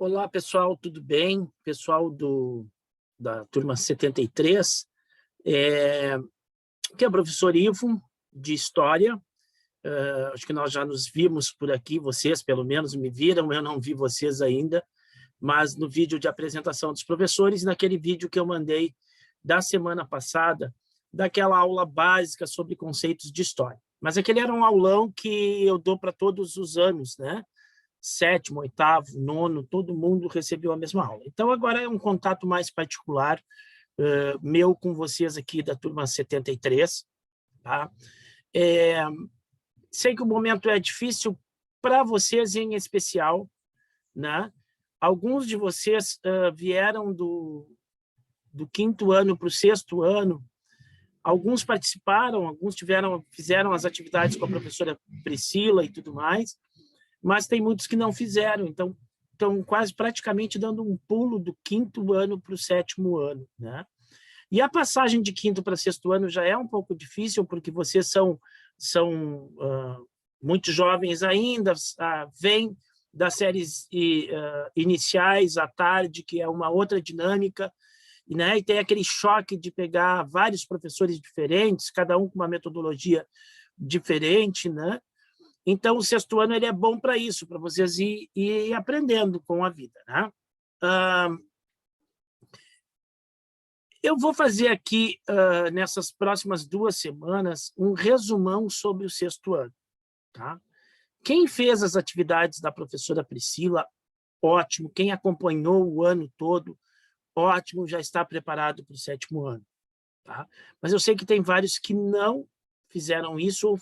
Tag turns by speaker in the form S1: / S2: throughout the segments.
S1: Olá, pessoal, tudo bem? Pessoal da turma 73, aqui é o professor Ivo, de História. Acho que nós já nos vimos por aqui, vocês pelo menos me viram, eu não vi vocês ainda, mas no vídeo de apresentação dos professores, naquele vídeo que eu mandei da semana passada, daquela aula básica sobre conceitos de História. Mas aquele era um aulão que eu dou para todos os anos, né? Sétimo, oitavo, nono, todo mundo recebeu a mesma aula. Então, agora é um contato mais particular meu com vocês aqui da turma 73. Tá? Sei que o momento é difícil para vocês em especial, né? Alguns de vocês vieram do quinto ano para o sexto ano, alguns participaram, alguns fizeram as atividades com a professora Priscila e tudo mais, mas tem muitos que não fizeram, então estão quase praticamente dando um pulo do quinto ano para o sétimo ano, né? E a passagem de quinto para sexto ano já é um pouco difícil, porque vocês são muito jovens ainda, vêm das séries iniciais à tarde, que é uma outra dinâmica, né? E tem aquele choque de pegar vários professores diferentes, cada um com uma metodologia diferente, né? Então, o sexto ano ele é bom para isso, para vocês ir aprendendo com a vida, né? Eu vou fazer aqui, nessas próximas 2 semanas, um resumão sobre o sexto ano. Tá? Quem fez as atividades da professora Priscila, ótimo. Quem acompanhou o ano todo, ótimo, já está preparado para o sétimo ano. Tá? Mas eu sei que tem vários que não fizeram isso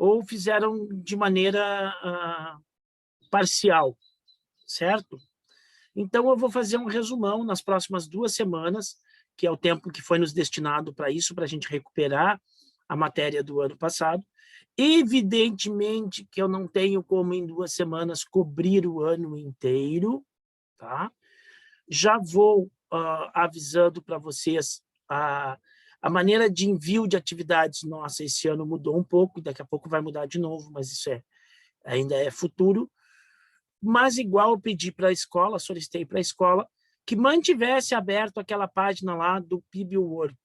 S1: ou fizeram de maneira parcial, certo? Então, eu vou fazer um resumão nas próximas 2 semanas, que é o tempo que foi nos destinado para isso, para a gente recuperar a matéria do ano passado. Evidentemente que eu não tenho como, em 2 semanas, cobrir o ano inteiro. Tá? Já vou avisando para vocês a maneira de envio de atividades nossa esse ano mudou um pouco, daqui a pouco vai mudar de novo, mas isso ainda é futuro. Mas igual eu pedi para a escola, solicitei para a escola, que mantivesse aberto aquela página lá do PIB-Work.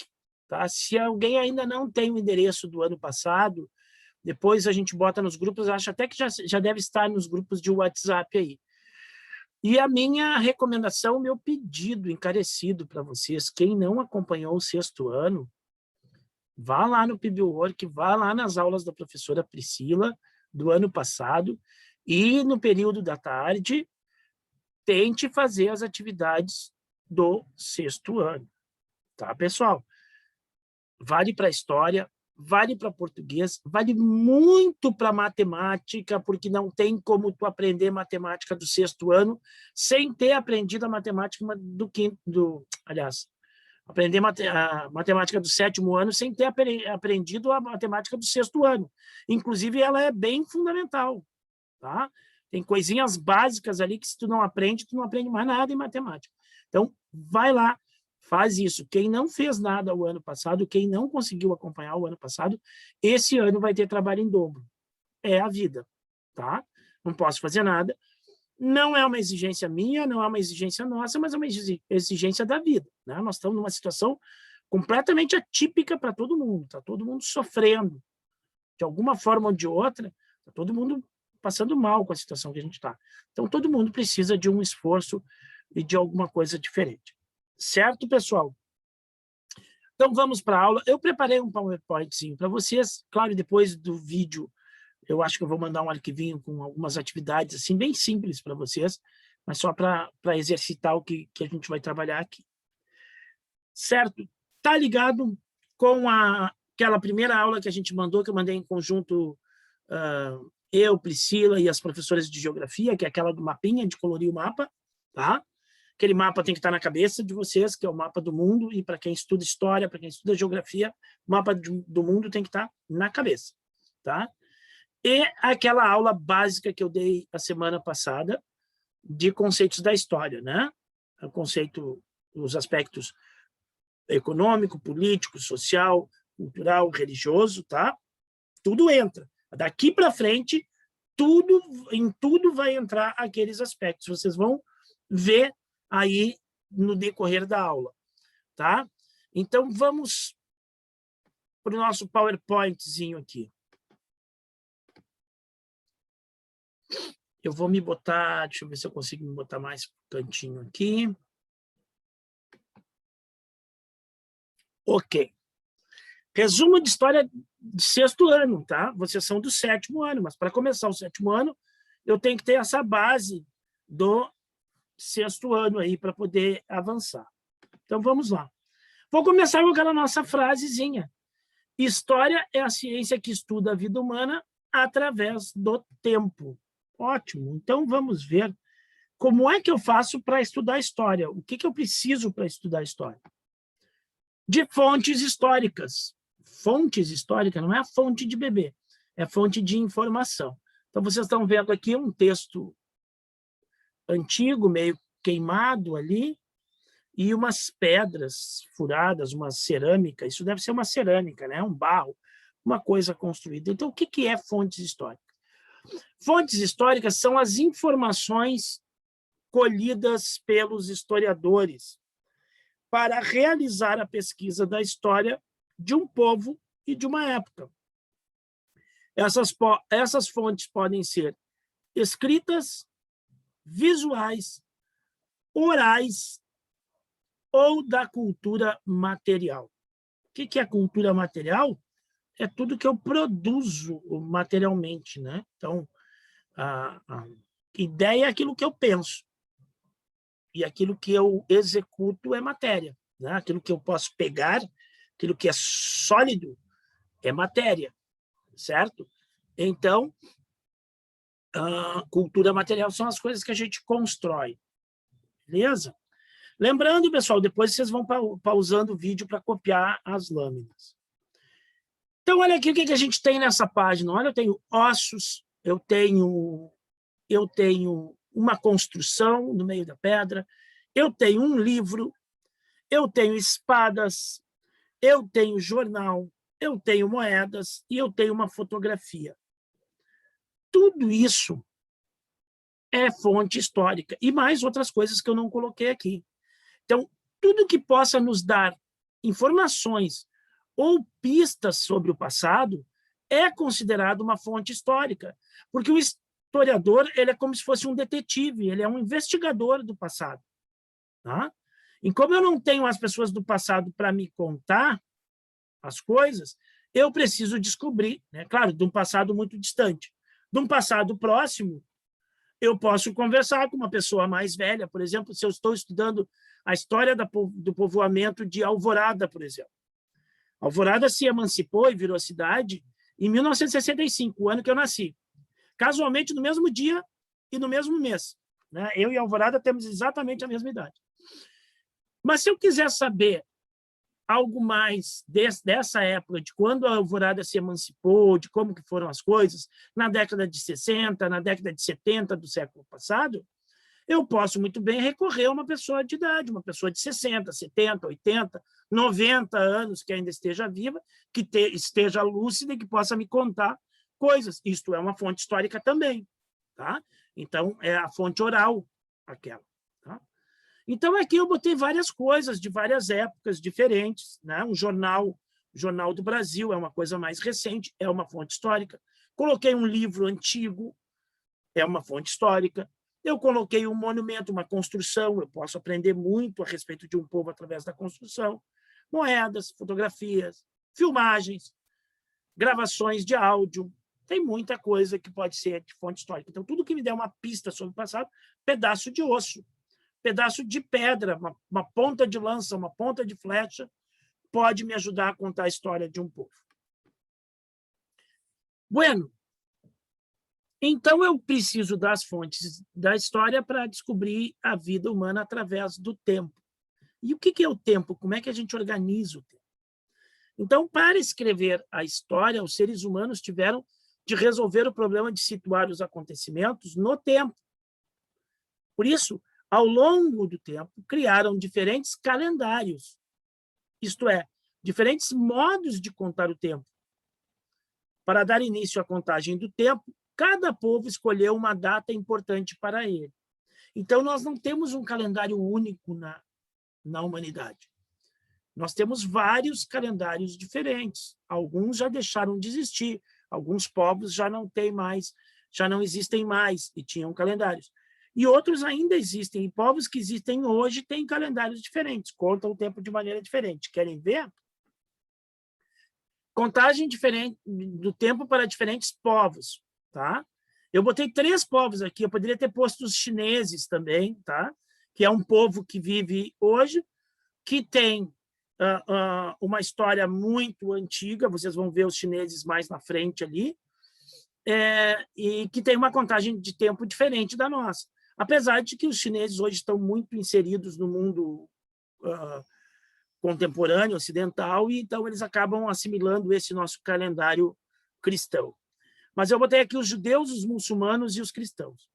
S1: Tá? Se alguém ainda não tem o endereço do ano passado, depois a gente bota nos grupos, acho até que já deve estar nos grupos de WhatsApp aí. E a minha recomendação, o meu pedido encarecido para vocês, quem não acompanhou o sexto ano, vá lá no PIB-Work, vá lá nas aulas da professora Priscila, do ano passado, e no período da tarde, tente fazer as atividades do sexto ano. Tá, pessoal? Vale para história, vale para português, vale muito para matemática, porque não tem como tu aprender matemática do sexto ano sem ter aprendido a matemática do quinto, aliás, aprender a matemática do sétimo ano sem ter aprendido a matemática do sexto ano. Inclusive, ela é bem fundamental. Tá? Tem coisinhas básicas ali que, se tu não aprende mais nada em matemática. Então, vai lá, faz isso. Quem não fez nada o ano passado, quem não conseguiu acompanhar o ano passado, esse ano vai ter trabalho em dobro. É a vida. Tá? Não posso fazer nada. Não é uma exigência minha, não é uma exigência nossa, mas é uma exigência da vida. Né? Nós estamos numa situação completamente atípica para todo mundo. Está todo mundo sofrendo. De alguma forma ou de outra, está todo mundo passando mal com a situação que a gente está. Então, todo mundo precisa de um esforço e de alguma coisa diferente. Certo, pessoal? Então, vamos para a aula. Eu preparei um PowerPointzinho para vocês. Claro, depois do vídeo, eu acho que eu vou mandar um arquivinho com algumas atividades assim, bem simples para vocês, mas só para exercitar o que a gente vai trabalhar aqui. Certo? Tá ligado com aquela primeira aula que a gente mandou, que eu mandei em conjunto, eu, Priscila e as professoras de geografia, que é aquela do mapinha, de colorir o mapa, tá? Aquele mapa tem que estar na cabeça de vocês, que é o mapa do mundo, e para quem estuda história, para quem estuda geografia, o mapa do mundo tem que estar na cabeça, tá? E aquela aula básica que eu dei a semana passada, de conceitos da história, né? O conceito, os aspectos econômico, político, social, cultural, religioso, tá? Tudo entra. Daqui para frente, em tudo vai entrar aqueles aspectos. Vocês vão ver aí no decorrer da aula, tá? Então, vamos para o nosso PowerPointzinho aqui. Eu vou me botar, deixa eu ver se eu consigo me botar mais cantinho aqui. Ok. Resumo de história de 6º ano, tá? Vocês são do 7º ano, mas para começar o 7º ano, eu tenho que ter essa base do 6º ano aí para poder avançar. Então, vamos lá. Vou começar com aquela nossa frasezinha. História é a ciência que estuda a vida humana através do tempo. Ótimo. Então, vamos ver como é que eu faço para estudar história. O que eu preciso para estudar história? De fontes históricas. Fontes históricas não é a fonte de beber, é fonte de informação. Então, vocês estão vendo aqui um texto antigo, meio queimado ali, e umas pedras furadas, uma cerâmica. Isso deve ser uma cerâmica, né? Um barro, uma coisa construída. Então, o que é fontes históricas? Fontes históricas são as informações colhidas pelos historiadores para realizar a pesquisa da história de um povo e de uma época. Essas fontes podem ser escritas, visuais, orais ou da cultura material. O que é cultura material? É tudo que eu produzo materialmente, né? Então, a ideia é aquilo que eu penso. E aquilo que eu executo é matéria, né? Aquilo que eu posso pegar, aquilo que é sólido, é matéria, certo? Então, a cultura material são as coisas que a gente constrói, beleza? Lembrando, pessoal, depois vocês vão pausando o vídeo para copiar as lâminas. Então, olha aqui o que a gente tem nessa página. Olha, eu tenho ossos, eu tenho uma construção no meio da pedra, eu tenho um livro, eu tenho espadas, eu tenho jornal, eu tenho moedas e eu tenho uma fotografia. Tudo isso é fonte histórica e mais outras coisas que eu não coloquei aqui. Então, tudo que possa nos dar informações ou pistas sobre o passado é considerado uma fonte histórica, porque o historiador ele é como se fosse um detetive, ele é um investigador do passado. Tá? E como eu não tenho as pessoas do passado para me contar as coisas, eu preciso descobrir, né? Claro, de um passado muito distante. De um passado próximo, eu posso conversar com uma pessoa mais velha, por exemplo, se eu estou estudando a história do povoamento de Alvorada, por exemplo. Alvorada se emancipou e virou cidade em 1965, o ano que eu nasci. Casualmente, no mesmo dia e no mesmo mês. Né? Eu e Alvorada temos exatamente a mesma idade. Mas se eu quiser saber algo mais dessa época, de quando a Alvorada se emancipou, de como que foram as coisas, na década de 60, na década de 70 do século passado, eu posso muito bem recorrer a uma pessoa de idade, uma pessoa de 60, 70, 80, 90 anos que ainda esteja viva, que esteja lúcida e que possa me contar coisas. Isto é uma fonte histórica também. Tá? Então, é a fonte oral aquela. Tá? Então, aqui eu botei várias coisas de várias épocas diferentes. Né? O Jornal do Brasil é uma coisa mais recente, é uma fonte histórica. Coloquei um livro antigo, é uma fonte histórica. Eu coloquei um monumento, uma construção, eu posso aprender muito a respeito de um povo através da construção. Moedas, fotografias, filmagens, gravações de áudio. Tem muita coisa que pode ser de fonte histórica. Então, tudo que me der uma pista sobre o passado, pedaço de osso, pedaço de pedra, uma ponta de lança, uma ponta de flecha, pode me ajudar a contar a história de um povo. Bueno, então eu preciso das fontes da história para descobrir a vida humana através do tempo. E o que é o tempo? Como é que a gente organiza o tempo? Então, para escrever a história, os seres humanos tiveram de resolver o problema de situar os acontecimentos no tempo. Por isso, ao longo do tempo, criaram diferentes calendários, isto é, diferentes modos de contar o tempo. Para dar início à contagem do tempo, cada povo escolheu uma data importante para ele. Então, nós não temos um calendário único na humanidade. Nós temos vários calendários diferentes. Alguns já deixaram de existir, alguns povos já não têm mais, já não existem mais e tinham calendários. E outros ainda existem, e povos que existem hoje têm calendários diferentes, contam o tempo de maneira diferente. Querem ver? Contagem diferente do tempo para diferentes povos, tá? Eu botei 3 povos aqui, eu poderia ter posto os chineses também, tá? Que é um povo que vive hoje, que tem uma história muito antiga, vocês vão ver os chineses mais na frente ali, e que tem uma contagem de tempo diferente da nossa. Apesar de que os chineses hoje estão muito inseridos no mundo contemporâneo, ocidental, e então eles acabam assimilando esse nosso calendário cristão. Mas eu botei aqui os judeus, os muçulmanos e os cristãos.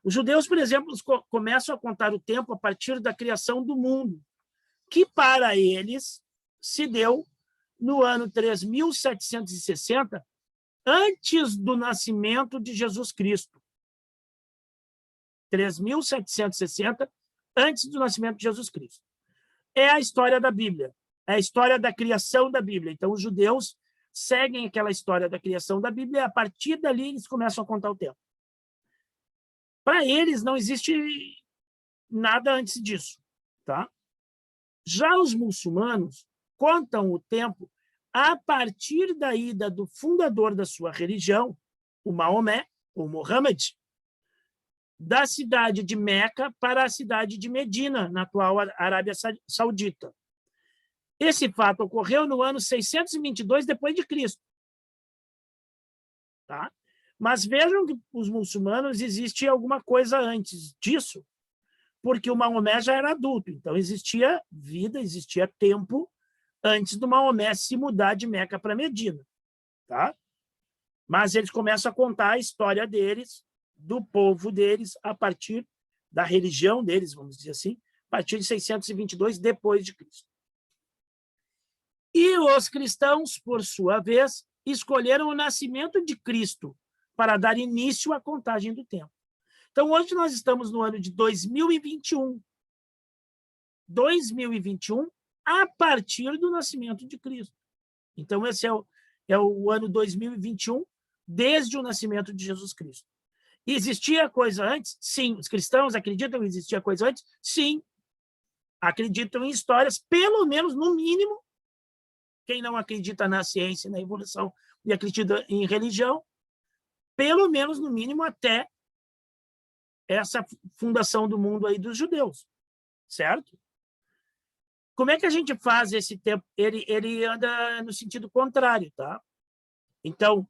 S1: Os judeus, por exemplo, começam a contar o tempo a partir da criação do mundo, que para eles se deu no ano 3760, antes do nascimento de Jesus Cristo. 3760, antes do nascimento de Jesus Cristo. É a história da Bíblia, é a história da criação da Bíblia. Então, os judeus seguem aquela história da criação da Bíblia e, a partir dali, eles começam a contar o tempo. Para eles, não existe nada antes disso, tá? Já os muçulmanos contam o tempo a partir da ida do fundador da sua religião, o Maomé, o Muhammad, da cidade de Meca para a cidade de Medina, na atual Arábia Saudita. Esse fato ocorreu no ano 622 depois de Cristo. Tá? Mas vejam que os muçulmanos existe alguma coisa antes disso, porque o Maomé já era adulto, então existia vida, existia tempo antes do Maomé se mudar de Meca para Medina. Tá? Mas eles começam a contar a história deles, do povo deles, a partir da religião deles, vamos dizer assim, a partir de 622 depois de Cristo. E os cristãos, por sua vez, escolheram o nascimento de Cristo para dar início à contagem do tempo. Então, hoje nós estamos no ano de 2021. 2021, a partir do nascimento de Cristo. Então, esse é o ano 2021, desde o nascimento de Jesus Cristo. Existia coisa antes? Sim. Os cristãos acreditam que existia coisa antes? Sim. Acreditam em histórias, pelo menos, no mínimo. Quem não acredita na ciência, na evolução e acredita em religião, pelo menos, no mínimo, até essa fundação do mundo aí dos judeus, certo? Como é que a gente faz esse tempo? Ele anda no sentido contrário, tá? Então,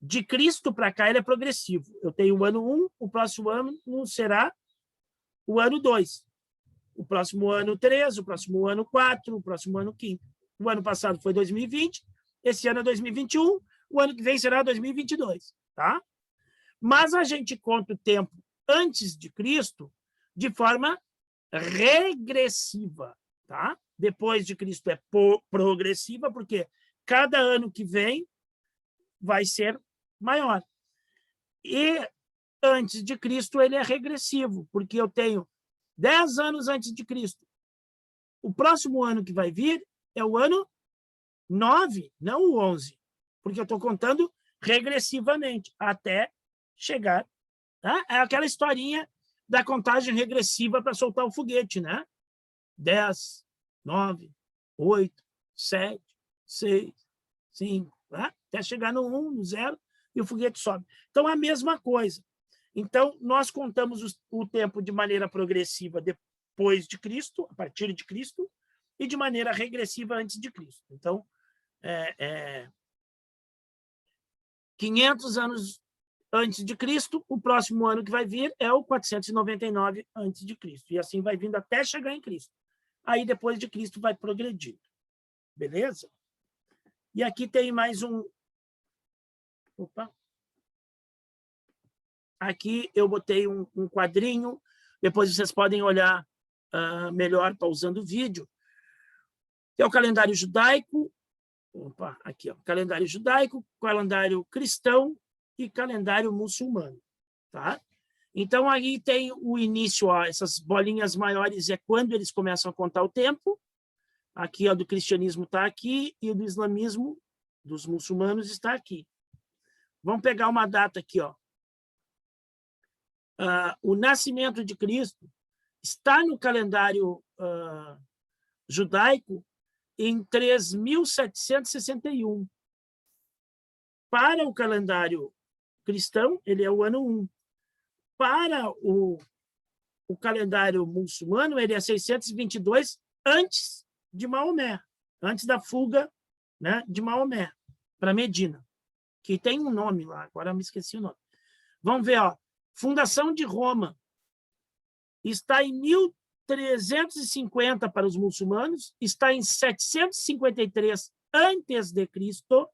S1: de Cristo para cá, ele é progressivo. Eu tenho o ano 1, o próximo ano será o ano 2. O próximo ano 3, o próximo ano 4, o próximo ano 5. O ano passado foi 2020, esse ano é 2021, o ano que vem será 2022, tá? Mas a gente conta o tempo antes de Cristo de forma regressiva, tá? Depois de Cristo é progressiva, porque cada ano que vem vai ser maior. E antes de Cristo ele é regressivo, porque eu tenho 10 anos antes de Cristo. O próximo ano que vai vir é o ano 9, não o 11, porque eu estou contando regressivamente até chegar. Tá? É aquela historinha da contagem regressiva para soltar o foguete, né? 10, 9, 8, 7, 6, 5, tá? Até chegar no 1, no 0, e o foguete sobe. Então, a mesma coisa. Então, nós contamos o tempo de maneira progressiva depois de Cristo, a partir de Cristo, e de maneira regressiva antes de Cristo. Então, 500 anos antes de Cristo, o próximo ano que vai vir é o 499 antes de Cristo. E assim vai vindo até chegar em Cristo. Aí, depois de Cristo, vai progredindo. Beleza? E aqui tem mais um... Opa! Aqui eu botei um quadrinho, depois vocês podem olhar melhor pausando o vídeo. É o calendário judaico, opa, aqui, ó, calendário judaico, calendário cristão e calendário muçulmano, tá? Então, aí tem o início, ó, essas bolinhas maiores é quando eles começam a contar o tempo. Aqui, ó, do cristianismo está aqui e o do islamismo, dos muçulmanos, está aqui. Vamos pegar uma data aqui, ó. O nascimento de Cristo está no calendário judaico em 3.761. Para o calendário cristão, ele é o ano 1. Para o calendário muçulmano, ele é 622 antes de Maomé, antes da fuga, né, de Maomé para Medina, que tem um nome lá, agora eu me esqueci o nome. Vamos ver, ó, fundação de Roma está em 1350 para os muçulmanos, está em 753 antes de Cristo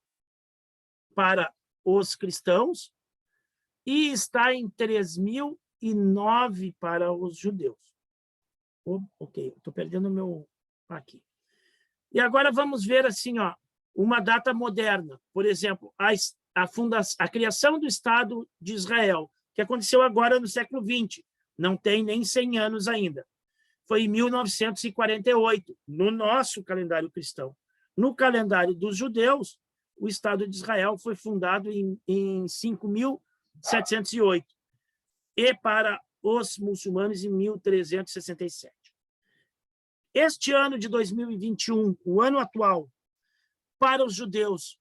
S1: para os cristãos e está em 3009 para os judeus. Ok, estou perdendo o meu aqui. E agora vamos ver assim, ó, uma data moderna, por exemplo, a criação do Estado de Israel, que aconteceu agora no século XX, não tem nem 100 anos ainda. Foi em 1948, no nosso calendário cristão. No calendário dos judeus, o Estado de Israel foi fundado em 5.708 e para os muçulmanos em 1367. Este ano de 2021, o ano atual, para os judeus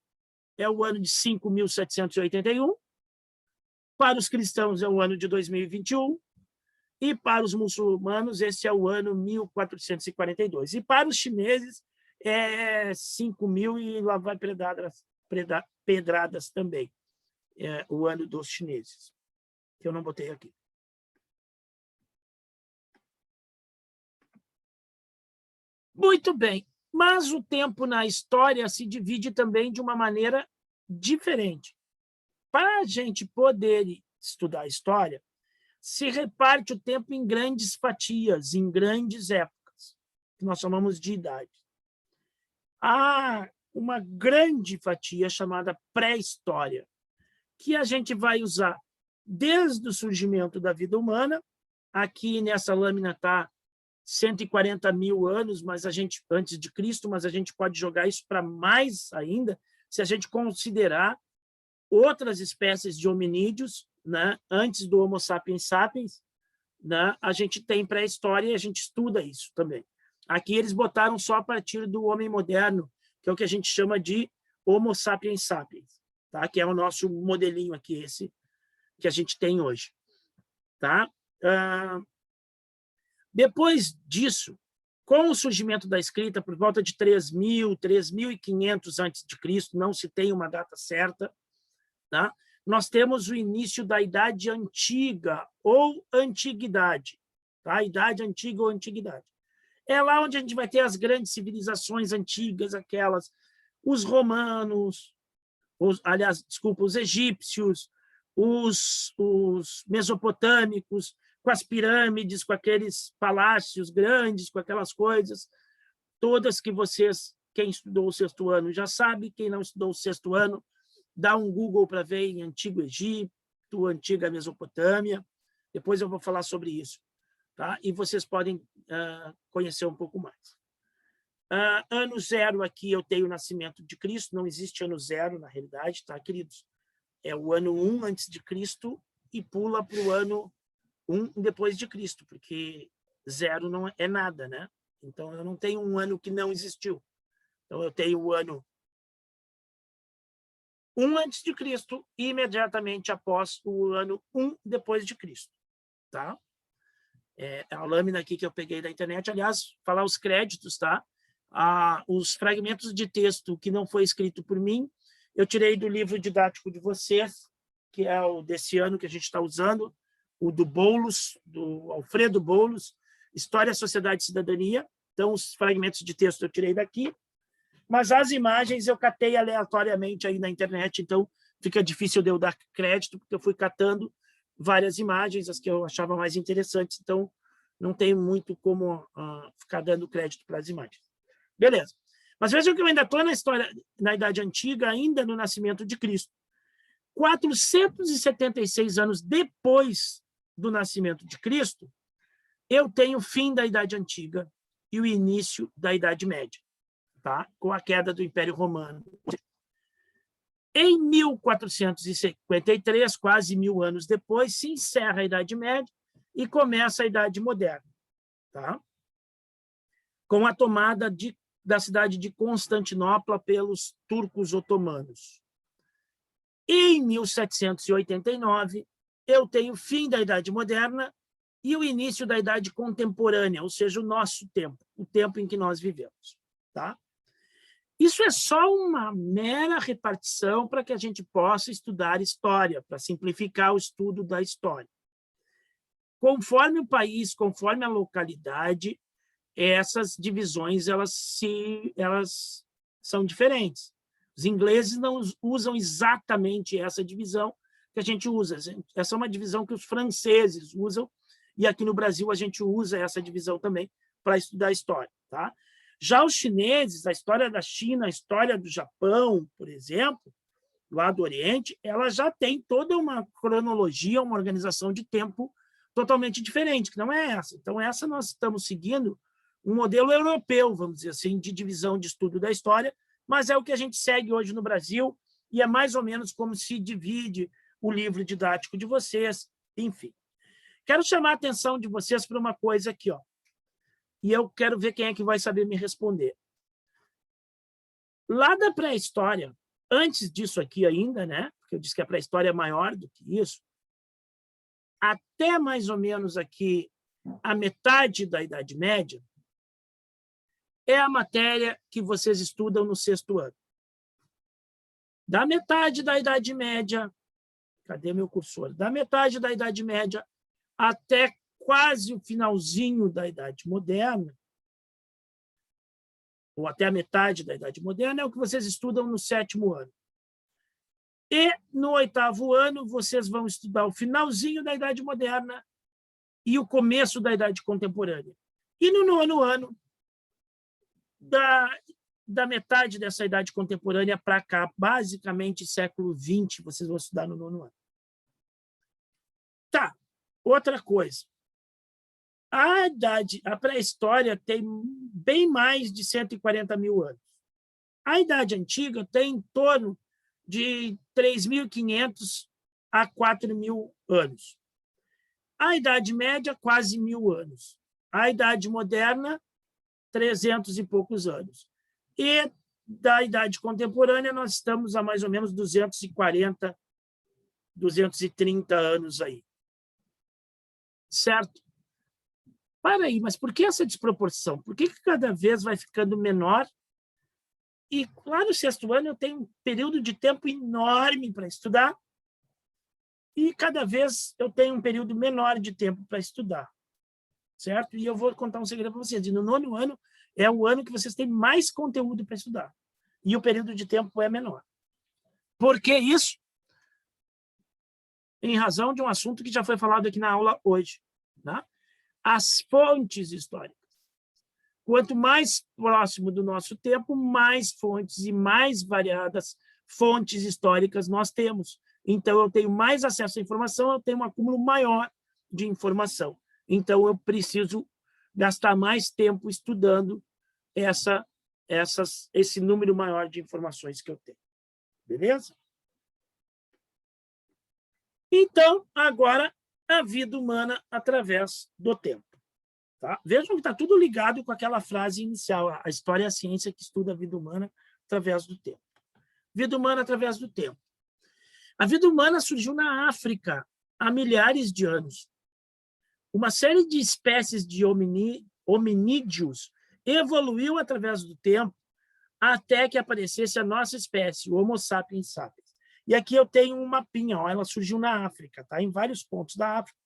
S1: é o ano de 5.781, para os cristãos é o ano de 2021, e para os muçulmanos esse é o ano 1442. E para os chineses é 5.000 e lá vai pedradas também, é o ano dos chineses, que eu não botei aqui. Muito bem, mas o tempo na história se divide também de uma maneira diferente. Para a gente poder estudar a história, se reparte o tempo em grandes fatias, em grandes épocas, que nós chamamos de idade. Há uma grande fatia chamada pré-história, que a gente vai usar desde o surgimento da vida humana. Aqui nessa lâmina está 140 mil anos antes de Cristo, mas a gente pode jogar isso para mais ainda, se a gente considerar outras espécies de hominídeos, né, antes do Homo sapiens sapiens, né, a gente tem pré-história e a gente estuda isso também. Aqui eles botaram só a partir do homem moderno, que é o que a gente chama de Homo sapiens sapiens, tá? Que é o nosso modelinho aqui, esse que a gente tem hoje. Tá? Depois disso, com o surgimento da escrita, por volta de 3.000, 3.500 a.C., não se tem uma data certa, tá? Nós temos o início da Idade Antiga ou Antiguidade. Tá? Idade Antiga ou Antiguidade. É lá onde a gente vai ter as grandes civilizações antigas, aquelas, os romanos, os egípcios, os mesopotâmicos, com as pirâmides, com aqueles palácios grandes, com aquelas coisas, todas que vocês, quem estudou o sexto ano já sabe, quem não estudou o sexto ano, dá um Google para ver em Antigo Egito, Antiga Mesopotâmia, depois eu vou falar sobre isso, tá? E vocês podem conhecer um pouco mais. Ano zero aqui eu tenho o nascimento de Cristo, não existe ano zero na realidade, tá, queridos? É o ano 1 antes de Cristo e pula para o ano 1 depois de Cristo, porque zero não é nada, né? Então eu não tenho um ano que não existiu. Então eu tenho o ano 1 antes de Cristo e imediatamente após o ano 1 depois de Cristo, tá? É a lâmina aqui que eu peguei da internet, aliás, falar os créditos, tá? Os fragmentos de texto que não foi escrito por mim, eu tirei do livro didático de vocês, que é o desse ano que a gente está usando, o do Boulos, do Alfredo Boulos, História, Sociedade e Cidadania. Então, os fragmentos de texto eu tirei daqui, mas as imagens eu catei aleatoriamente aí na internet, então fica difícil de eu dar crédito, porque eu fui catando várias imagens, as que eu achava mais interessantes, então não tem muito como ficar dando crédito para as imagens. Beleza. Mas vejam que eu ainda estou na história, na Idade Antiga, ainda no nascimento de Cristo. 476 anos depois do nascimento de Cristo, eu tenho o fim da Idade Antiga e o início da Idade Média, tá? Com a queda do Império Romano. Em 1453, quase 1000 anos depois, se encerra a Idade Média e começa a Idade Moderna, tá? Com a tomada da cidade de Constantinopla pelos turcos otomanos. Em 1789, eu tenho o fim da Idade Moderna e o início da Idade Contemporânea, ou seja, o nosso tempo, o tempo em que nós vivemos, tá? Isso é só uma mera repartição para que a gente possa estudar história, para simplificar o estudo da história. Conforme o país, conforme a localidade, essas divisões elas são diferentes. Os ingleses não usam exatamente essa divisão que a gente usa. Essa é uma divisão que os franceses usam, e aqui no Brasil a gente usa essa divisão também para estudar a história, tá? Já os chineses, a história da China, a história do Japão, por exemplo, lá do Oriente, ela já tem toda uma cronologia, uma organização de tempo totalmente diferente, que não é essa. Então, essa nós estamos seguindo um modelo europeu, vamos dizer assim, de divisão de estudo da história, mas é o que a gente segue hoje no Brasil, e é mais ou menos como se divide o livro didático de vocês, enfim. Quero chamar a atenção de vocês para uma coisa aqui, ó. E eu quero ver quem é que vai saber me responder. Lá da pré-história, antes disso aqui ainda, né? Porque eu disse que a pré-história é maior do que isso, até mais ou menos aqui a metade da Idade Média, é a matéria que vocês estudam no 6º ano. Da metade da Idade Média, cadê meu cursor? Da metade da Idade Média até quase o finalzinho da Idade Moderna, ou até a metade da Idade Moderna, é o que vocês estudam no 7º ano. E no 8º ano, vocês vão estudar o finalzinho da Idade Moderna e o começo da Idade Contemporânea. E no 9º ano, da metade dessa Idade Contemporânea para cá, basicamente século XX, vocês vão estudar no 9º ano. Tá, outra coisa. A pré-história tem bem mais de 140 mil anos. A Idade Antiga tem em torno de 3.500 a 4.000 anos. A Idade Média, quase 1.000 anos. A Idade Moderna, 300 e poucos anos. E da Idade Contemporânea, nós estamos a mais ou menos 240, 230 anos aí. Certo? Para aí, mas por que essa desproporção? Por que cada vez vai ficando menor? E lá no 6º ano eu tenho um período de tempo enorme para estudar e cada vez eu tenho um período menor de tempo para estudar, certo? E eu vou contar um segredo para vocês. E no 9º ano é o ano que vocês têm mais conteúdo para estudar e o período de tempo é menor. Por que isso? Em razão de um assunto que já foi falado aqui na aula hoje, né? As fontes históricas. Quanto mais próximo do nosso tempo, mais fontes e mais variadas fontes históricas nós temos. Então, eu tenho mais acesso à informação, eu tenho um acúmulo maior de informação. Então, eu preciso gastar mais tempo estudando esse número maior de informações que eu tenho. Beleza? Então, agora, a vida humana através do tempo. Tá? Vejam que está tudo ligado com aquela frase inicial, a história é a ciência que estuda a vida humana através do tempo. Vida humana através do tempo. A vida humana surgiu na África há milhares de anos. Uma série de espécies de hominídeos evoluiu através do tempo até que aparecesse a nossa espécie, o Homo sapiens sapiens. E aqui eu tenho um mapinha, ó, ela surgiu na África, tá? Em vários pontos da África.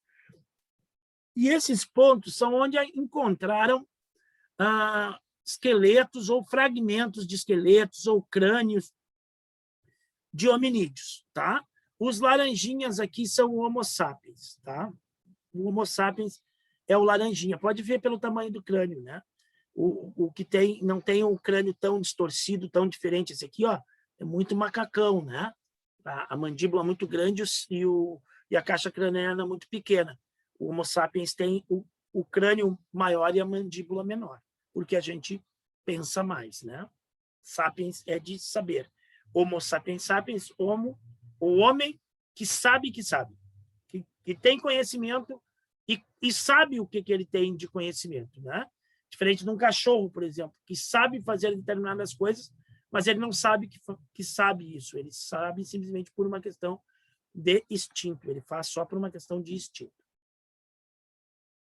S1: E esses pontos são onde encontraram esqueletos ou fragmentos de esqueletos ou crânios de hominídeos, tá? Os laranjinhas aqui são o Homo sapiens, tá? O Homo sapiens é o laranjinha. Pode ver pelo tamanho do crânio, né? O que tem, não tem um crânio tão distorcido, tão diferente. Esse aqui, ó, é muito macacão, né? a mandíbula muito grande e a caixa craniana muito pequena. O Homo sapiens tem o crânio maior e a mandíbula menor, porque a gente pensa mais, né? Sapiens é de saber. Homo sapiens sapiens, homo, o homem que sabe, que tem conhecimento e sabe o que ele tem de conhecimento, né? Diferente de um cachorro, por exemplo, que sabe fazer determinadas coisas, mas ele não sabe que sabe isso. Ele sabe simplesmente por uma questão de instinto. Ele faz só por uma questão de instinto.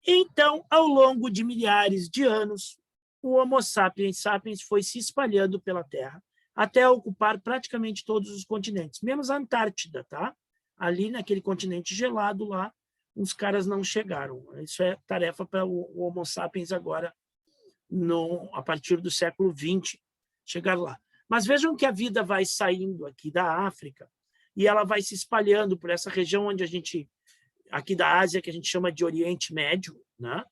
S1: Então, ao longo de milhares de anos, o Homo sapiens sapiens foi se espalhando pela Terra até ocupar praticamente todos os continentes, menos a Antártida, tá? Ali naquele continente gelado lá, os caras não chegaram. Isso é tarefa para o Homo sapiens agora, a partir do século XX, chegar lá. Mas vejam que a vida vai saindo aqui da África e ela vai se espalhando por essa região onde a gente, aqui da Ásia, que a gente chama de Oriente Médio, né?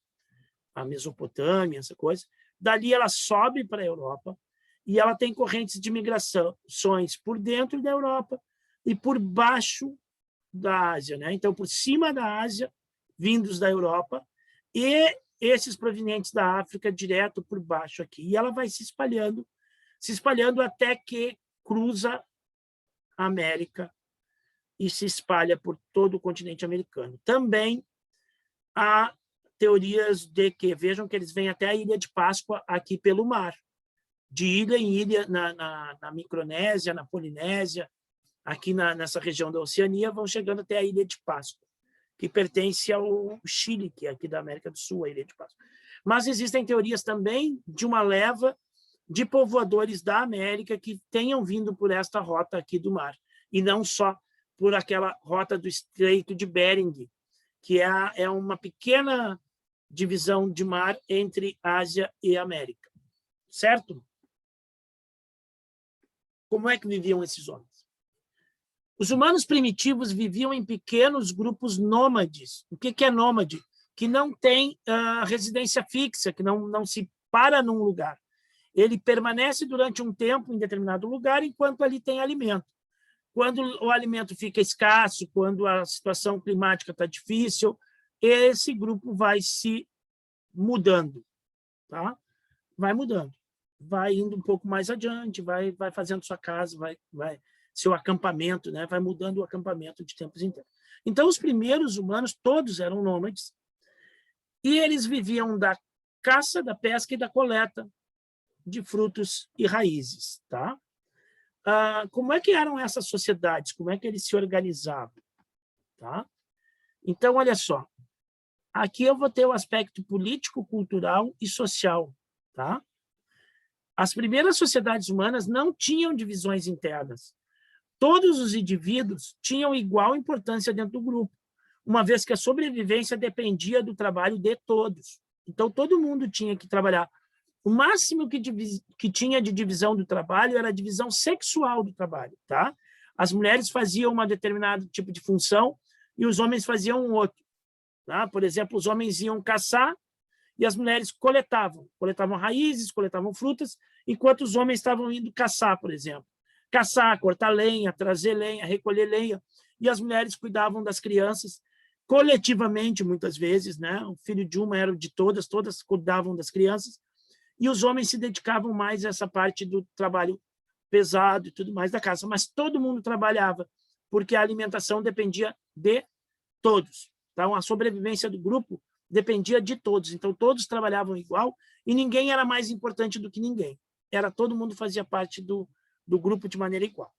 S1: A Mesopotâmia, essa coisa. Dali ela sobe para a Europa e ela tem correntes de migrações por dentro da Europa e por baixo da Ásia, né? Então, por cima da Ásia, vindos da Europa, e esses provenientes da África direto por baixo aqui. E ela vai se espalhando até que cruza a América e se espalha por todo o continente americano. Também há teorias de que, vejam que eles vêm até a Ilha de Páscoa aqui pelo mar, de ilha em ilha, na Micronésia, na Polinésia, aqui nessa região da Oceania, vão chegando até a Ilha de Páscoa, que pertence ao Chile, que é aqui da América do Sul, a Ilha de Páscoa. Mas existem teorias também de uma leva de povoadores da América que tenham vindo por esta rota aqui do mar, e não só por aquela rota do Estreito de Bering, que é uma pequena divisão de mar entre Ásia e América. Certo? Como é que viviam esses homens? Os humanos primitivos viviam em pequenos grupos nômades. O que é nômade? Que não tem residência fixa, que não se para num lugar. Ele permanece durante um tempo em determinado lugar enquanto ali tem alimento. Quando o alimento fica escasso, quando a situação climática está difícil, esse grupo vai se mudando, tá? Vai mudando, vai indo um pouco mais adiante, vai fazendo sua casa, vai seu acampamento, né? Vai mudando o acampamento de tempos em tempos. Então, os primeiros humanos, todos eram nômades, e eles viviam da caça, da pesca e da coleta de frutos e raízes, tá? Como é que eram essas sociedades? Como é que eles se organizavam? Tá? Então, olha só. Aqui eu vou ter o aspecto político, cultural e social. Tá? As primeiras sociedades humanas não tinham divisões internas. Todos os indivíduos tinham igual importância dentro do grupo, uma vez que a sobrevivência dependia do trabalho de todos. Então, todo mundo tinha que trabalhar. O máximo que tinha de divisão do trabalho era a divisão sexual do trabalho. Tá? As mulheres faziam um determinado tipo de função e os homens faziam um outro. Tá? Por exemplo, os homens iam caçar e as mulheres coletavam raízes, coletavam frutas, enquanto os homens estavam indo caçar, por exemplo. Caçar, cortar lenha, trazer lenha, recolher lenha, e as mulheres cuidavam das crianças coletivamente, muitas vezes, né? O filho de uma era o de todas cuidavam das crianças, e os homens se dedicavam mais a essa parte do trabalho pesado e tudo mais da casa, mas todo mundo trabalhava, porque a alimentação dependia de todos. Então, a sobrevivência do grupo dependia de todos. Então, todos trabalhavam igual e ninguém era mais importante do que ninguém. Todo mundo fazia parte do grupo de maneira igual.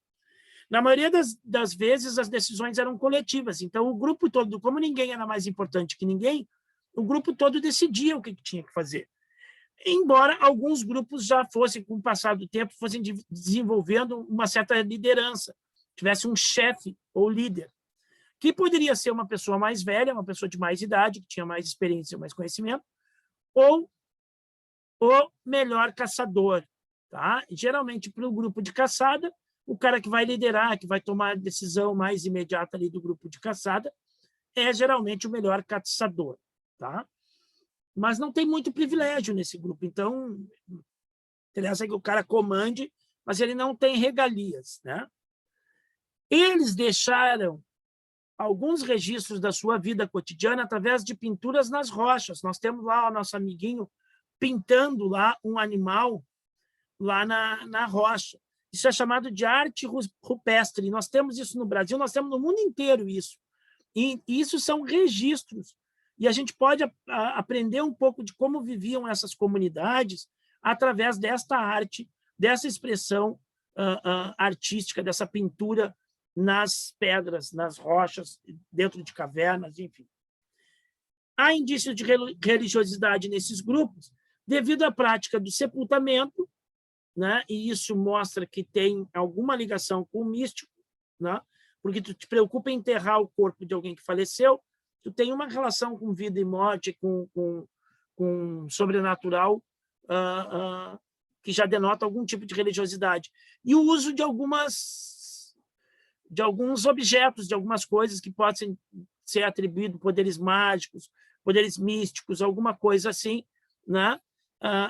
S1: Na maioria das vezes, as decisões eram coletivas. Então, o grupo todo, como ninguém era mais importante que ninguém, o grupo todo decidia o que tinha que fazer. Embora alguns grupos já fossem, com o passar do tempo, fossem desenvolvendo uma certa liderança, tivesse um chefe ou líder, que poderia ser uma pessoa mais velha, uma pessoa de mais idade, que tinha mais experiência, mais conhecimento, ou o melhor caçador. Tá? Geralmente, para o grupo de caçada, o cara que vai liderar, que vai tomar a decisão mais imediata ali do grupo de caçada, é geralmente o melhor caçador. Tá? Mas não tem muito privilégio nesse grupo. Então, interessa que o cara comande, mas ele não tem regalias. Né? Eles deixaram alguns registros da sua vida cotidiana através de pinturas nas rochas. Nós temos lá o nosso amiguinho pintando lá um animal lá na rocha. Isso é chamado de arte rupestre. Nós temos isso no Brasil, nós temos no mundo inteiro isso. E isso são registros. E a gente pode aprender um pouco de como viviam essas comunidades através desta arte, dessa expressão artística, dessa pintura nas pedras, nas rochas, dentro de cavernas, enfim. Há indícios de religiosidade nesses grupos devido à prática do sepultamento, né? E isso mostra que tem alguma ligação com o místico, né? Porque tu te preocupa em enterrar o corpo de alguém que faleceu, tu tem uma relação com vida e morte, com sobrenatural, que já denota algum tipo de religiosidade. E o uso de alguns objetos, de algumas coisas que podem ser atribuídos poderes mágicos, poderes místicos, alguma coisa assim, né?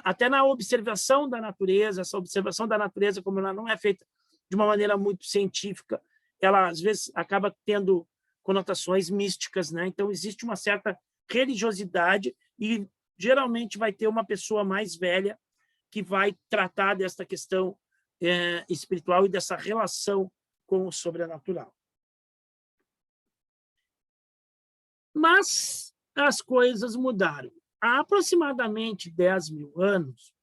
S1: Até na observação da natureza, essa observação da natureza, como ela não é feita de uma maneira muito científica, ela às vezes acaba tendo conotações místicas, né? Então existe uma certa religiosidade e geralmente vai ter uma pessoa mais velha que vai tratar desta questão espiritual e dessa relação com o sobrenatural. Mas as coisas mudaram. Há aproximadamente 10 mil anos,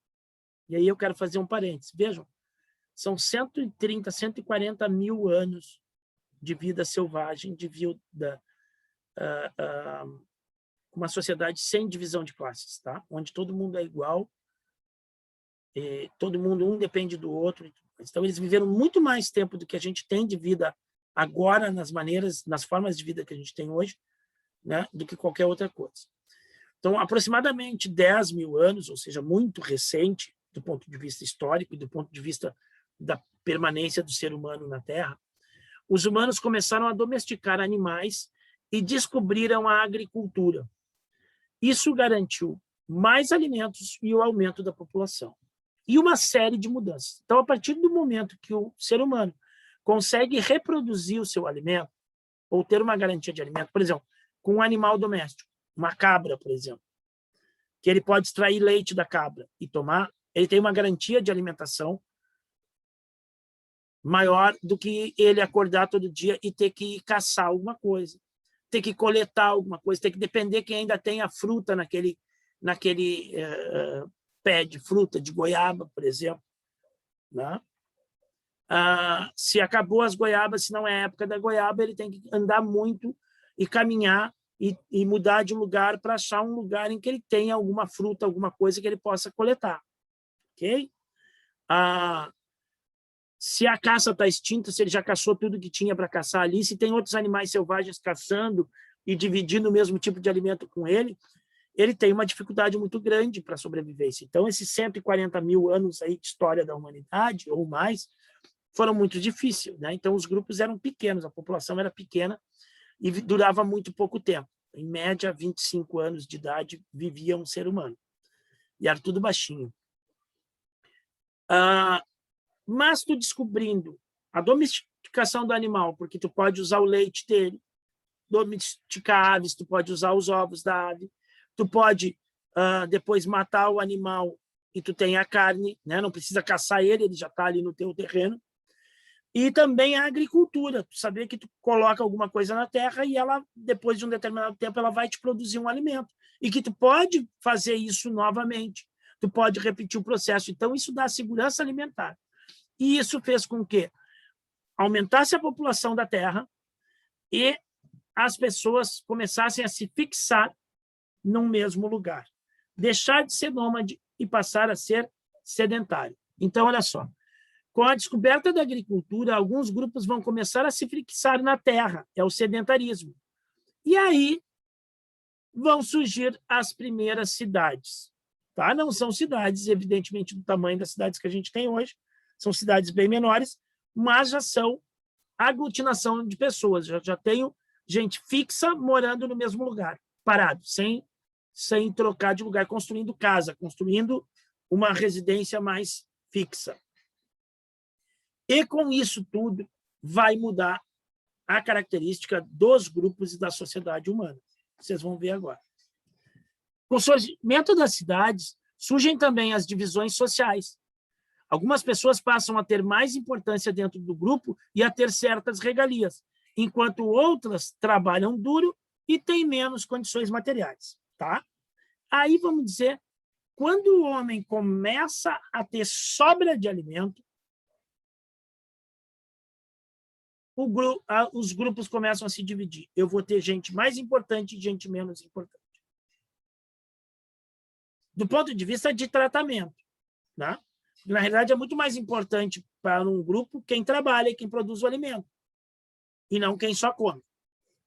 S1: e aí eu quero fazer um parênteses, vejam, são 130, 140 mil anos de vida selvagem, de vida, uma sociedade sem divisão de classes, tá? Onde todo mundo é igual, todo mundo um depende do outro. Então, eles viveram muito mais tempo do que a gente tem de vida agora, nas formas de vida que a gente tem hoje, né, do que qualquer outra coisa. Então, aproximadamente 10 mil anos, ou seja, muito recente, do ponto de vista histórico e do ponto de vista da permanência do ser humano na Terra, os humanos começaram a domesticar animais e descobriram a agricultura. Isso garantiu mais alimentos e o aumento da população. E uma série de mudanças. Então, a partir do momento que o ser humano consegue reproduzir o seu alimento, ou ter uma garantia de alimento, por exemplo, com um animal doméstico, uma cabra, por exemplo, que ele pode extrair leite da cabra e tomar, ele tem uma garantia de alimentação maior do que ele acordar todo dia e ter que caçar alguma coisa, ter que coletar alguma coisa, ter que depender que ainda tenha fruta naquele pé de fruta, de goiaba, por exemplo, né? Se acabou as goiabas, se não é época da goiaba, ele tem que andar muito e caminhar e mudar de lugar para achar um lugar em que ele tenha alguma fruta, alguma coisa que ele possa coletar. Ok? Se a caça está extinta, se ele já caçou tudo que tinha para caçar ali, se tem outros animais selvagens caçando e dividindo o mesmo tipo de alimento com ele, ele tem uma dificuldade muito grande para a sobrevivência. Então, esses 140 mil anos aí de história da humanidade, ou mais, foram muito difíceis, né? Então, os grupos eram pequenos, a população era pequena e durava muito pouco tempo. Em média, 25 anos de idade vivia um ser humano. E era tudo baixinho. Mas tu descobrindo a domesticação do animal, porque tu pode usar o leite dele, domesticar aves, tu pode usar os ovos da ave, tu pode depois matar o animal e tu tem a carne, né? Não precisa caçar ele, ele já está ali no teu terreno. E também a agricultura, tu saber que tu coloca alguma coisa na terra e ela, depois de um determinado tempo, ela vai te produzir um alimento. E que tu pode fazer isso novamente, tu pode repetir o processo. Então, isso dá segurança alimentar. E isso fez com que aumentasse a população da terra e as pessoas começassem a se fixar num mesmo lugar. Deixar de ser nômade e passar a ser sedentário. Então, olha só. Com a descoberta da agricultura, alguns grupos vão começar a se fixar na terra, é o sedentarismo. E aí vão surgir as primeiras cidades. Tá? Não são cidades, evidentemente, do tamanho das cidades que a gente tem hoje, são cidades bem menores, mas já são aglutinação de pessoas. Já tenho gente fixa morando no mesmo lugar, parado, sem trocar de lugar, construindo casa, construindo uma residência mais fixa. E com isso tudo, vai mudar a característica dos grupos e da sociedade humana. Vocês vão ver agora. Com o surgimento das cidades, surgem também as divisões sociais. Algumas pessoas passam a ter mais importância dentro do grupo e a ter certas regalias, enquanto outras trabalham duro e têm menos condições materiais. Tá? Aí, vamos dizer, quando o homem começa a ter sobra de alimento, os grupos começam a se dividir. Eu vou ter gente mais importante e gente menos importante. Do ponto de vista de tratamento, né? Na realidade, é muito mais importante para um grupo quem trabalha e quem produz o alimento, e não quem só come.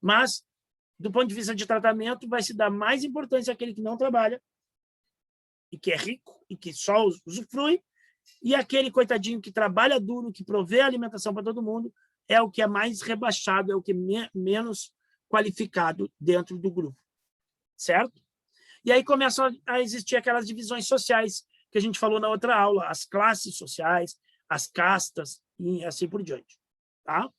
S1: Mas, do ponto de vista de tratamento, vai se dar mais importância àquele que não trabalha, e que é rico, e que só usufrui, e aquele coitadinho que trabalha duro, que provê alimentação para todo mundo, é o que é mais rebaixado, é o que é menos qualificado dentro do grupo. Certo? E aí começam a existir aquelas divisões sociais que a gente falou na outra aula, as classes sociais, as castas e assim por diante. Tá?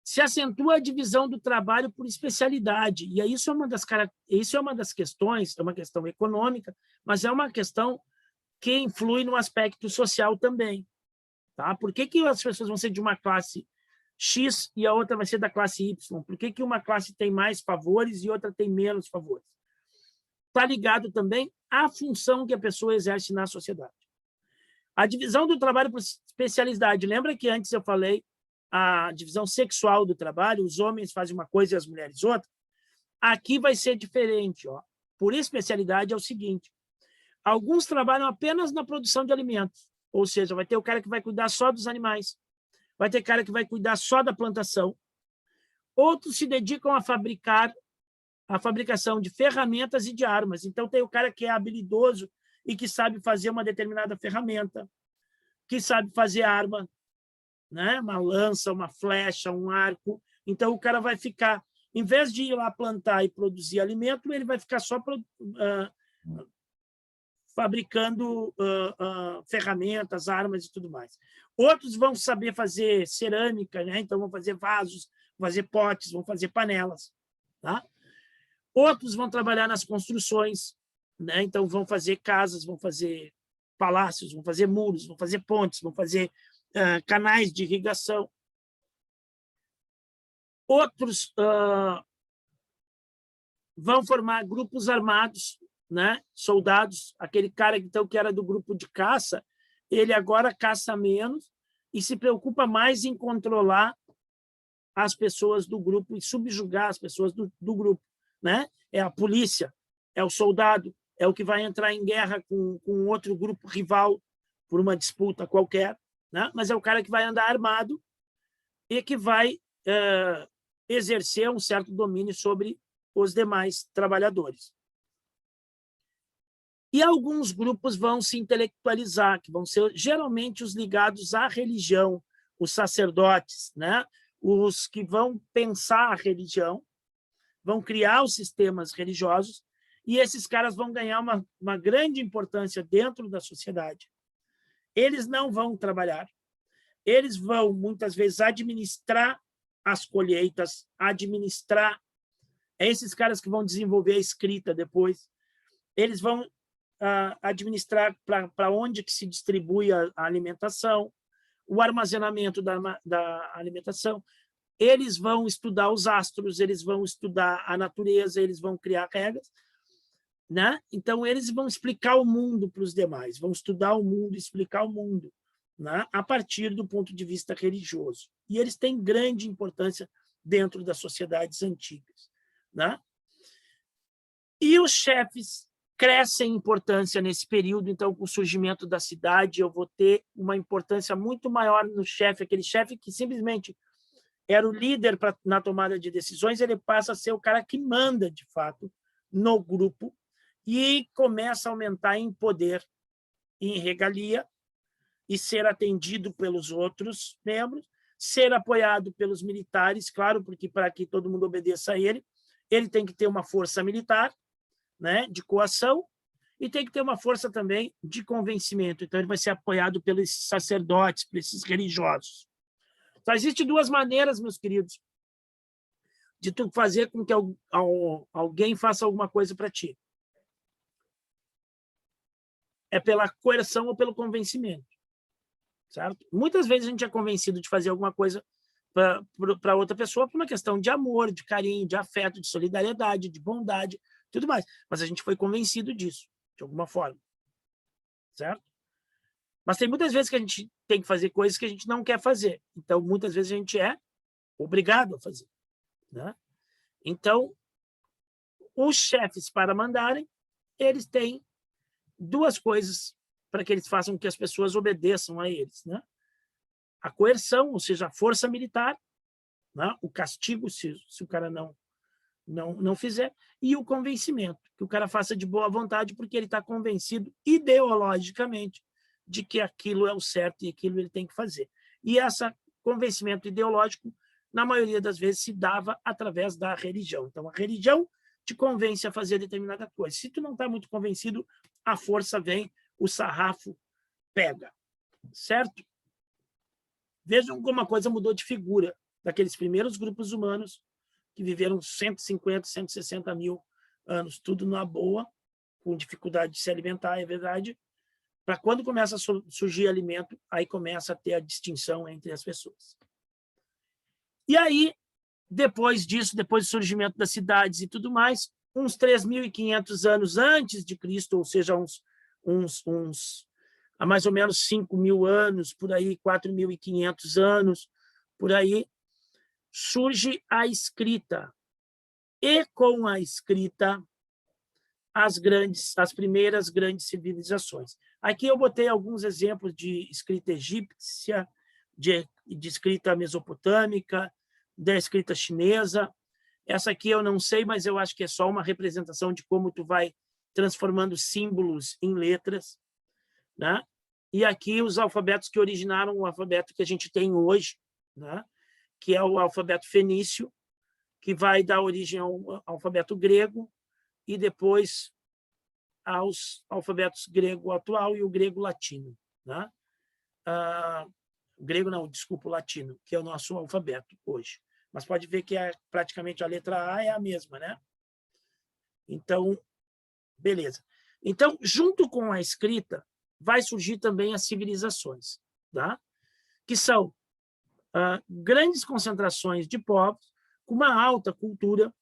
S1: Se acentua a divisão do trabalho por especialidade. E isso é uma das questões, é uma questão econômica, mas é uma questão que influi no aspecto social também. Tá? Por que as pessoas vão ser de uma classe X e a outra vai ser da classe Y? Por que uma classe tem mais favores e outra tem menos favores? Está ligado também à função que a pessoa exerce na sociedade. A divisão do trabalho por especialidade. Lembra que antes eu falei a divisão sexual do trabalho, os homens fazem uma coisa e as mulheres outra? Aqui vai ser diferente. Ó. Por especialidade é o seguinte, alguns trabalham apenas na produção de alimentos, ou seja, vai ter o cara que vai cuidar só dos animais, vai ter cara que vai cuidar só da plantação, outros se dedicam a fabricação de ferramentas e de armas. Então, tem o cara que é habilidoso e que sabe fazer uma determinada ferramenta, que sabe fazer arma, né? Uma lança, uma flecha, um arco. Então, o cara vai ficar, em vez de ir lá plantar e produzir alimento, ele vai ficar só fabricando ferramentas, armas e tudo mais. Outros vão saber fazer cerâmica, né? Então vão fazer vasos, vão fazer potes, vão fazer panelas. Tá? Outros vão trabalhar nas construções, né? Então vão fazer casas, vão fazer palácios, vão fazer muros, vão fazer pontes, vão fazer canais de irrigação. Outros vão formar grupos armados, né? Soldados, aquele cara então, que era do grupo de caça, ele agora caça menos e se preocupa mais em controlar as pessoas do grupo e subjugar as pessoas do grupo. Né? É a polícia, é o soldado, é o que vai entrar em guerra com outro grupo rival por uma disputa qualquer, né? Mas é o cara que vai andar armado e que vai exercer um certo domínio sobre os demais trabalhadores. E alguns grupos vão se intelectualizar, que vão ser geralmente os ligados à religião, os sacerdotes, né? Os que vão pensar a religião, vão criar os sistemas religiosos, e esses caras vão ganhar uma grande importância dentro da sociedade. Eles não vão trabalhar, eles vão, muitas vezes, administrar as colheitas, administrar. É esses caras que vão desenvolver a escrita depois. Eles vão administrar para onde que se distribui a alimentação, o armazenamento da alimentação. Eles vão estudar os astros, eles vão estudar a natureza, eles vão criar regras, né? Então, eles vão explicar o mundo para os demais, vão estudar o mundo, explicar o mundo, né? A partir do ponto de vista religioso. E eles têm grande importância dentro das sociedades antigas, né? E os chefes crescem em importância nesse período, então, com o surgimento da cidade, eu vou ter uma importância muito maior no chefe, aquele chefe que simplesmente era o líder na tomada de decisões, ele passa a ser o cara que manda, de fato, no grupo e começa a aumentar em poder, em regalia, e ser atendido pelos outros membros, ser apoiado pelos militares, claro, porque para que todo mundo obedeça a ele tem que ter uma força militar, né, de coação, e tem que ter uma força também de convencimento. Então, ele vai ser apoiado pelos sacerdotes, por esses religiosos. Só existem duas maneiras, meus queridos, de tu fazer com que alguém faça alguma coisa para ti. É pela coerção ou pelo convencimento, certo? Muitas vezes a gente é convencido de fazer alguma coisa para outra pessoa por uma questão de amor, de carinho, de afeto, de solidariedade, de bondade, tudo mais. Mas a gente foi convencido disso, de alguma forma, certo? Mas tem muitas vezes que a gente tem que fazer coisas que a gente não quer fazer. Então, muitas vezes a gente é obrigado a fazer, né? Então, os chefes, para mandarem, eles têm duas coisas para que eles façam que as pessoas obedeçam a eles, né? A coerção, ou seja, a força militar, né? O castigo, se o cara não fizer, e o convencimento, que o cara faça de boa vontade, porque ele está convencido ideologicamente de que aquilo é o certo e aquilo ele tem que fazer. E esse convencimento ideológico, na maioria das vezes, se dava através da religião. Então, a religião te convence a fazer determinada coisa. Se tu não está muito convencido, a força vem, o sarrafo pega, certo? Vejam como a coisa mudou de figura daqueles primeiros grupos humanos que viveram 150, 160 mil anos, tudo na boa, com dificuldade de se alimentar, é verdade, para quando começa a surgir alimento, aí começa a ter a distinção entre as pessoas. E aí, depois disso, depois do surgimento das cidades e tudo mais, uns 3.500 anos antes de Cristo, ou seja, há mais ou menos 5.000 anos, por aí, 4.500 anos, por aí, surge a escrita. E com a escrita, as primeiras grandes civilizações. Aqui eu botei alguns exemplos de escrita egípcia, de escrita mesopotâmica, da escrita chinesa. Essa aqui eu não sei, mas eu acho que é só uma representação de como tu vai transformando símbolos em letras, né? E aqui os alfabetos que originaram o alfabeto que a gente tem hoje, né? Que é o alfabeto fenício, que vai dar origem ao alfabeto grego e depois aos alfabetos grego atual e o grego latino, né? O grego não, desculpa, o latino, que é o nosso alfabeto hoje. Mas pode ver que praticamente a letra A é a mesma, né? Então, beleza. Então, junto com a escrita, vai surgir também as civilizações, tá? Que são grandes concentrações de povos com uma alta cultura,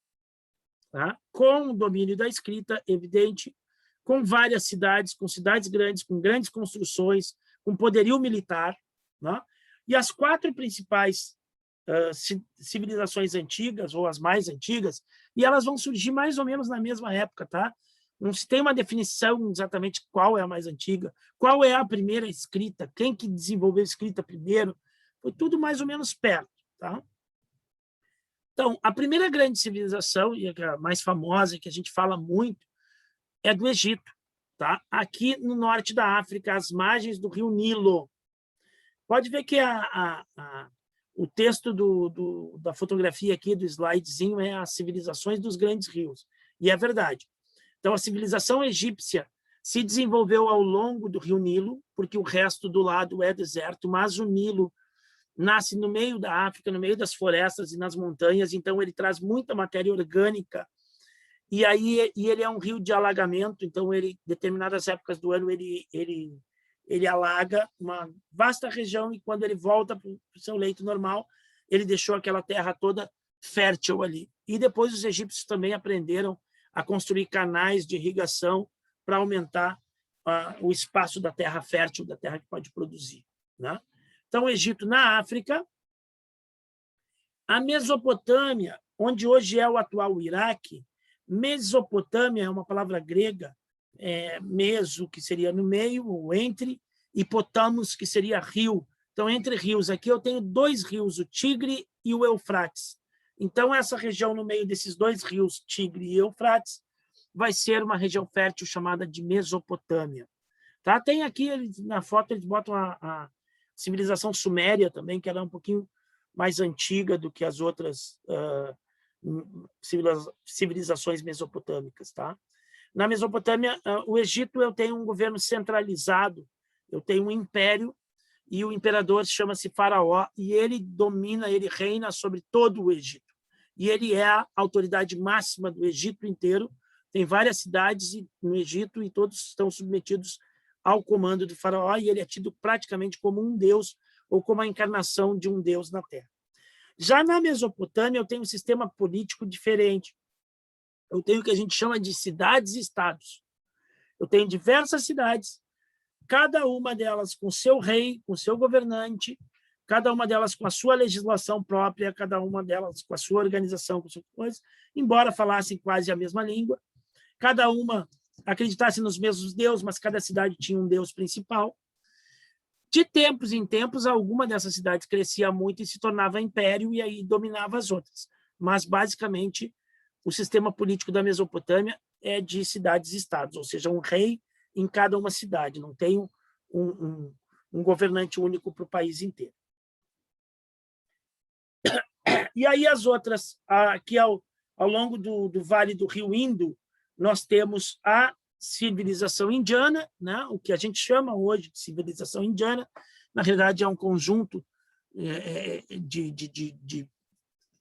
S1: tá? Com o domínio da escrita, evidente, com várias cidades, com cidades grandes, com grandes construções, com poderio militar, né? E as quatro principais civilizações antigas, ou as mais antigas, e elas vão surgir mais ou menos na mesma época, tá? Não se tem uma definição exatamente qual é a mais antiga, qual é a primeira escrita, quem que desenvolveu a escrita primeiro, foi tudo mais ou menos perto, tá? Então, a primeira grande civilização, e a mais famosa, que a gente fala muito, é do Egito, tá? Aqui no norte da África, às margens do rio Nilo. Pode ver que o texto da fotografia aqui, do slidezinho, é as civilizações dos grandes rios. E é verdade. Então, a civilização egípcia se desenvolveu ao longo do rio Nilo, porque o resto do lado é deserto, mas o Nilo nasce no meio da África, no meio das florestas e nas montanhas, então ele traz muita matéria orgânica, e ele é um rio de alagamento, então ele, em determinadas épocas do ano, ele alaga uma vasta região, e quando ele volta para o seu leito normal, ele deixou aquela terra toda fértil ali. E depois os egípcios também aprenderam a construir canais de irrigação para aumentar o espaço da terra fértil, da terra que pode produzir, né? Então, o Egito na África, a Mesopotâmia, onde hoje é o atual Iraque. Mesopotâmia é uma palavra grega, meso, que seria no meio, ou entre, e potamos, que seria rio. Então, entre rios, aqui eu tenho dois rios, o Tigre e o Eufrates. Então, essa região no meio desses dois rios, Tigre e Eufrates, vai ser uma região fértil chamada de Mesopotâmia. Tá? Tem aqui, na foto, eles botam a civilização suméria também, que ela é um pouquinho mais antiga do que as outras civilizações mesopotâmicas. Tá? Na Mesopotâmia, o Egito, eu tenho um governo centralizado, eu tenho um império, e o imperador chama-se Faraó, e ele domina, ele reina sobre todo o Egito. E ele é a autoridade máxima do Egito inteiro. Tem várias cidades no Egito e todos estão submetidos ao comando do Faraó, e ele é tido praticamente como um deus ou como a encarnação de um deus na Terra. Já na Mesopotâmia, eu tenho um sistema político diferente. Eu tenho o que a gente chama de cidades-estados. Eu tenho diversas cidades, cada uma delas com seu rei, com seu governante, cada uma delas com a sua legislação própria, cada uma delas com a sua organização, com suas coisas, embora falassem quase a mesma língua. Cada uma acreditasse nos mesmos deuses, mas cada cidade tinha um deus principal. De tempos em tempos, alguma dessas cidades crescia muito e se tornava império, e aí dominava as outras. Mas, basicamente, o sistema político da Mesopotâmia é de cidades-estados, ou seja, um rei em cada uma cidade, não tem um governante único para o país inteiro. E aí as outras, aqui ao longo do Vale do Rio Indo, nós temos a civilização indiana, né? O que a gente chama hoje de civilização indiana, na realidade é um conjunto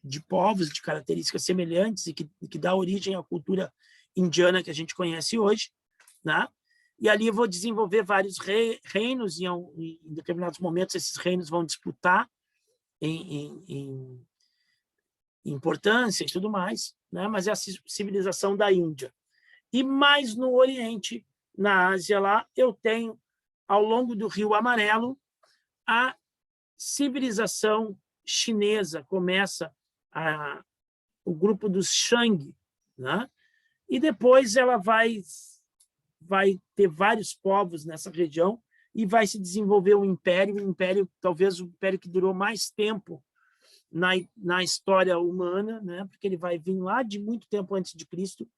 S1: de povos, de características semelhantes e que dá origem à cultura indiana que a gente conhece hoje, né? E ali eu vou desenvolver vários reinos, e em determinados momentos esses reinos vão disputar em importância e tudo mais, né? Mas é a civilização da Índia. E mais no Oriente, na Ásia, lá, eu tenho, ao longo do Rio Amarelo, a civilização chinesa. Começa o grupo dos Shang, né? E depois ela vai ter vários povos nessa região e vai se desenvolver um império, talvez o império que durou mais tempo na história humana, né? Porque ele vai vir lá de muito tempo antes de Cristo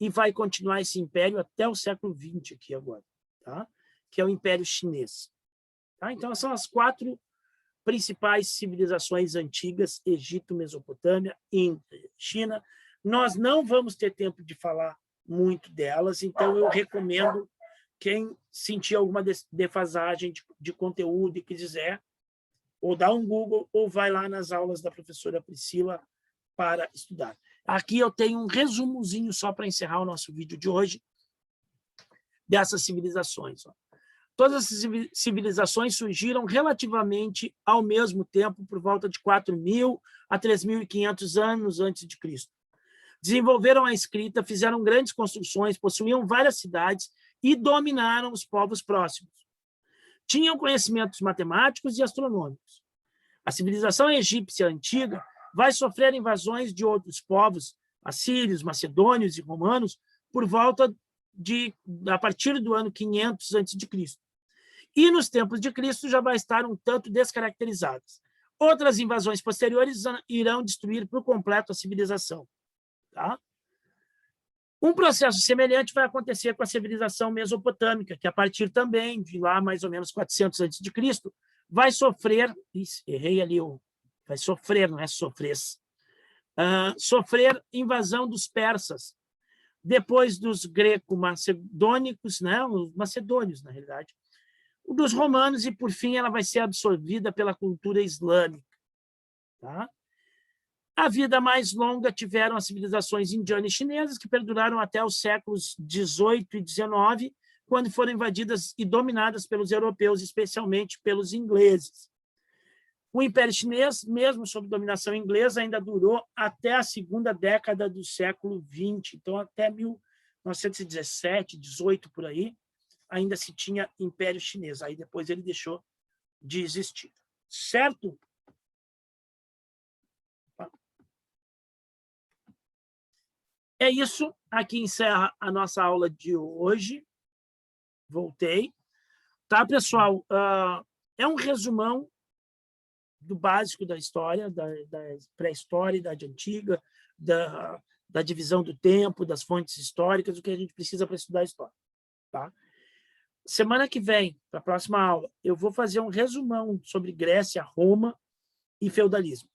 S1: e vai continuar esse império até o século XX aqui agora, tá? Que é o Império Chinês. Tá? Então, são as 4 principais civilizações antigas: Egito, Mesopotâmia, Índia, China. Nós não vamos ter tempo de falar muito delas, então eu recomendo quem sentir alguma defasagem de conteúdo e quiser, ou dá um Google, ou vai lá nas aulas da professora Priscila para estudar. Aqui eu tenho um resumozinho só para encerrar o nosso vídeo de hoje dessas civilizações. Todas essas civilizações surgiram relativamente ao mesmo tempo, por volta de 4.000 a 3.500 anos antes de Cristo. Desenvolveram a escrita, fizeram grandes construções, possuíam várias cidades e dominaram os povos próximos. Tinham conhecimentos matemáticos e astronômicos. A civilização egípcia antiga vai sofrer invasões de outros povos, assírios, macedônios e romanos, por volta a partir do ano 500 a.C. E nos tempos de Cristo já vai estar um tanto descaracterizadas. Outras invasões posteriores irão destruir por completo a civilização. Tá? Um processo semelhante vai acontecer com a civilização mesopotâmica, que a partir também de lá, mais ou menos 400 a.C., vai sofrer, errei ali, vai sofrer, não é sofrer, sofrer invasão dos persas, depois dos greco-macedônicos, né, os macedônios, na realidade, dos romanos, e, por fim, ela vai ser absorvida pela cultura islâmica. Tá? A vida mais longa tiveram as civilizações indianas e chinesas, que perduraram até os séculos XVIII e XIX, quando foram invadidas e dominadas pelos europeus, especialmente pelos ingleses. O Império Chinês, mesmo sob dominação inglesa, ainda durou até a segunda década do século XX. Então, até 1917, 18, por aí, ainda se tinha Império Chinês. Aí depois ele deixou de existir. Certo? É isso. Aqui encerra a nossa aula de hoje. Voltei. Tá, pessoal? É um resumão do básico da história, da pré-história, Idade Antiga, da divisão do tempo, das fontes históricas, o que a gente precisa para estudar a história. Tá? Semana que vem, para a próxima aula, eu vou fazer um resumão sobre Grécia, Roma e feudalismo.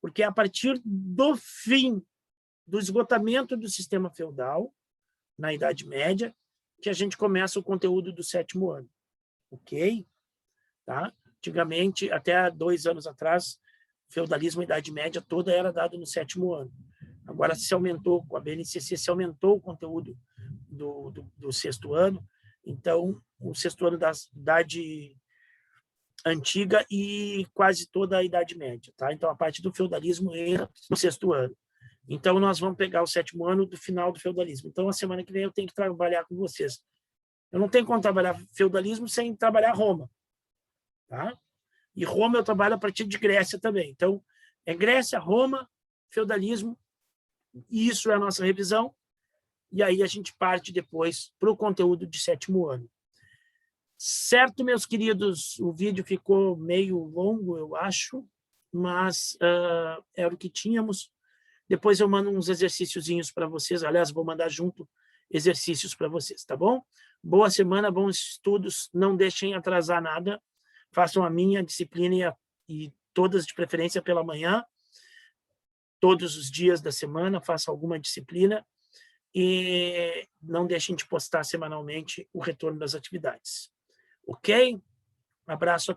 S1: Porque a partir do fim do esgotamento do sistema feudal, na Idade Média, que a gente começa o conteúdo do 7º ano, ok? Tá? Antigamente, até há 2 anos atrás, feudalismo e Idade Média toda era dado no 7º ano. Agora se aumentou, com a BNCC se aumentou o conteúdo do 6º ano, então o 6º ano da Idade Antiga e quase toda a Idade Média. Tá? Então a parte do feudalismo entra no 6º ano. Então nós vamos pegar o 7º ano do final do feudalismo. Então a semana que vem eu tenho que trabalhar com vocês. Eu não tenho como trabalhar feudalismo sem trabalhar Roma. Tá? E Roma eu trabalho a partir de Grécia também. Então, é Grécia, Roma, feudalismo, e isso é a nossa revisão, e aí a gente parte depois para o conteúdo de 7º ano. Certo, meus queridos? O vídeo ficou meio longo, eu acho, mas era o que tínhamos. Depois eu mando uns exercíciozinhos para vocês. Aliás, vou mandar junto exercícios para vocês, tá bom? Boa semana, bons estudos. Não deixem atrasar nada. Façam a minha disciplina e todas de preferência pela manhã. Todos os dias da semana, façam alguma disciplina. E não deixem de postar semanalmente o retorno das atividades. Ok? Um abraço a